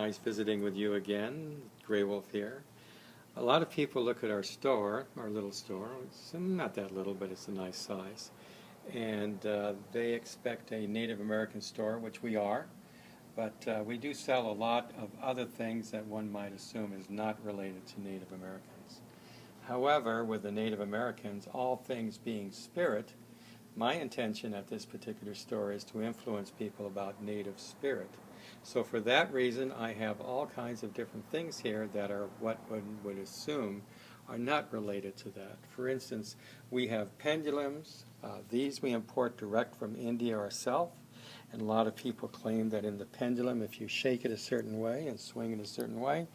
nice visiting with you again. Grey Wolf here. A lot of people look at our store, our little store. It's not that little, but it's a nice size. And they expect a Native American store, which we are. But we do sell a lot of other things that one might assume is not related to Native Americans. However, with the Native Americans, all things being spirit, my intention at this particular store is to influence people about native spirit. So for that reason, I have all kinds of different things here that are what one would assume are not related to that. For instance, we have pendulums. These we import direct from India ourselves. And a lot of people claim that in the pendulum, if you shake it a certain way and swing it a certain way,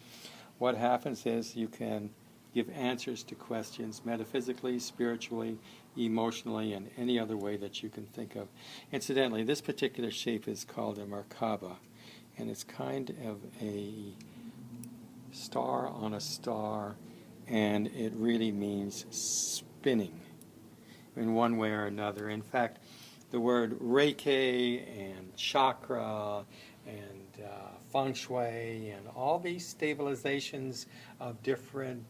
what happens is you can give answers to questions metaphysically, spiritually, emotionally, and any other way that you can think of. Incidentally, this particular shape is called a Merkaba, and it's kind of a star on a star, and it really means spinning in one way or another. In fact, the word Reiki and chakra and feng shui and all these stabilizations of different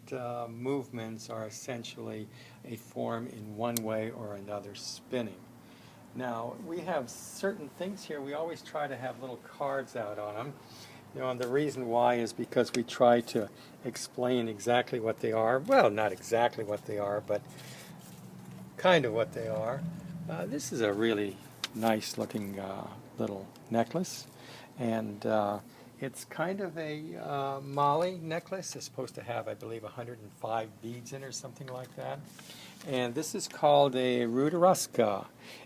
movements are essentially a form in one way or another spinning. Now, we have certain things here. We always try to have little cards out on them. You know, and the reason why is because we try to explain exactly what they are. Well, not exactly what they are, but kind of what they are. This is a really nice looking little necklace, and it's kind of a Mali necklace. It's supposed to have, I believe, 105 beads in or something like that. And this is called a Rudraska,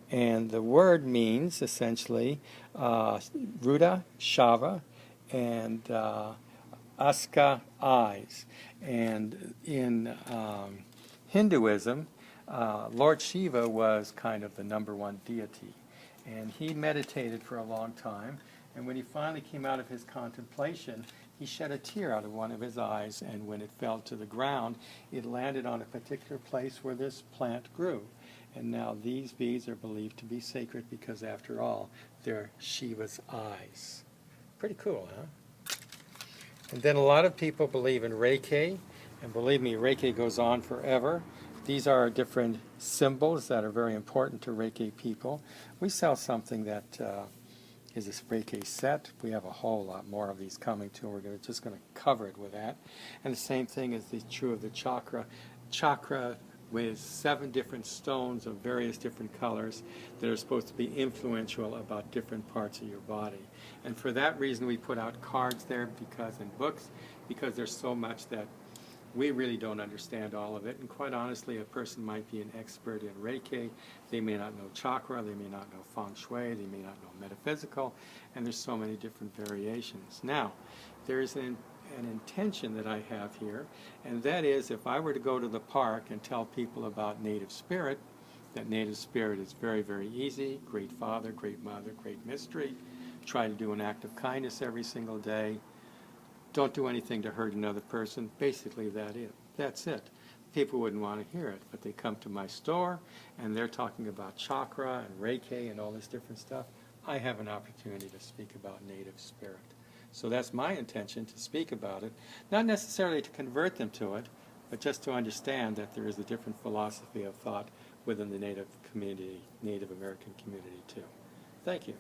and the word means essentially Ruda, Shava, and Aska, eyes. And in Hinduism, Lord Shiva was kind of the #1 deity, and he meditated for a long time, and when he finally came out of his contemplation, he shed a tear out of one of his eyes, and when it fell to the ground, it landed on a particular place where this plant grew. And now these beads are believed to be sacred because, after all, they're Shiva's eyes. Pretty cool, huh? And then a lot of people believe in Reiki, and believe me, Reiki goes on forever. These are different symbols that are very important to Reiki people. We sell something that is a Reiki set. We have a whole lot more of these coming too. We're just going to cover it with that. And the same thing is true of the chakra. Chakra with 7 different stones of various different colors that are supposed to be influential about different parts of your body. And for that reason, we put out cards there because in books, because there's so much that we really don't understand all of it, and quite honestly, a person might be an expert in Reiki. They may not know chakra, they may not know feng shui, they may not know metaphysical, and there's so many different variations. Now, there's an intention that I have here, and that is if I were to go to the park and tell people about native spirit, that native spirit is very, very easy, great father, great mother, great mystery, try to do an act of kindness every single day, don't do anything to hurt another person. Basically, that's it. People wouldn't want to hear it, but they come to my store, and they're talking about chakra and Reiki and all this different stuff. I have an opportunity to speak about native spirit. So that's my intention, to speak about it, not necessarily to convert them to it, but just to understand that there is a different philosophy of thought within the Native community, Native American community too. Thank you.